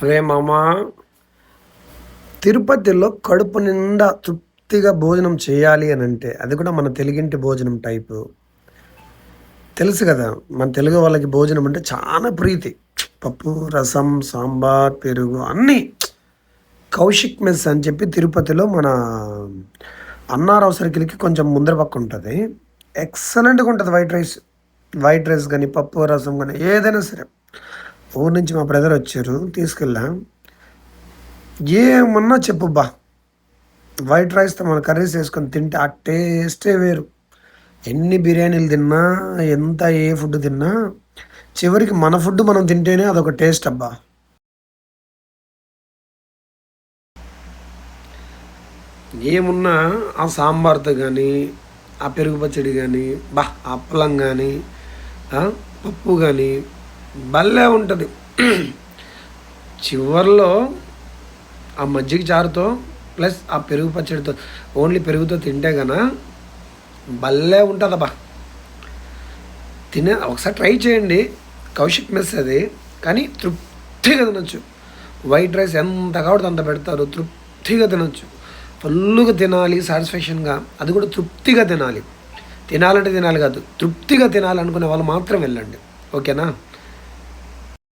అరే మామా, తిరుపతిలో కడుపు నిండా తృప్తిగా భోజనం చేయాలి అని అంటే అది కూడా మన తెలుగింటి భోజనం టైపు తెలుసు కదా. మన తెలుగు వాళ్ళకి భోజనం అంటే చాలా ప్రీతి. పప్పు, రసం, సాంబార్, పెరుగు అన్నీ. కౌశిక్ మెస్ అని చెప్పి తిరుపతిలో మన అన్నారావు సర్కిల్కి కొంచెం ముందర పక్క ఉంటుంది. ఎక్సలెంట్గా ఉంటుంది వైట్ రైస్ కానీ పప్పు రసం కానీ ఏదైనా సరే. ఊరు నుంచి మా బ్రదర్ వచ్చారు, తీసుకెళ్ళా. ఏమన్నా చెప్పు బా, వైట్ రైస్తో మన కర్రీస్ వేసుకొని తింటే ఆ టేస్టే వేరు. ఎన్ని బిర్యానీలు తిన్నా, ఎంత ఏ ఫుడ్ తిన్నా, చివరికి మన ఫుడ్ మనం తింటేనే అదొక టేస్ట్ అబ్బా. ఏమున్నా ఆ సాంబార్తో కానీ, ఆ పెరుగు పచ్చడి కానీ, బా అప్పలం కానీ, పప్పు కానీ భలే ఉంటుంది. చివర్లో ఆ మజ్జిగ చారుతో ప్లస్ ఆ పెరుగు పచ్చడితో, ఓన్లీ పెరుగుతో తింటే కన్నా భలే ఉంటుందబ్బా. ఒకసారి ట్రై చేయండి. కౌశిక్ మెస్ అది, కానీ తృప్తిగా తినొచ్చు. వైట్ రైస్ ఎంత కావడితే అంత పెడతారు, తృప్తిగా తినొచ్చు. ఫుల్గా తినాలి సాటిస్ఫాక్షన్గా, అది కూడా తృప్తిగా తినాలి. తినాలంటే తినాలి కాదు, తృప్తిగా తినాలనుకునే వాళ్ళు మాత్రం వెళ్ళండి. ఓకేనా?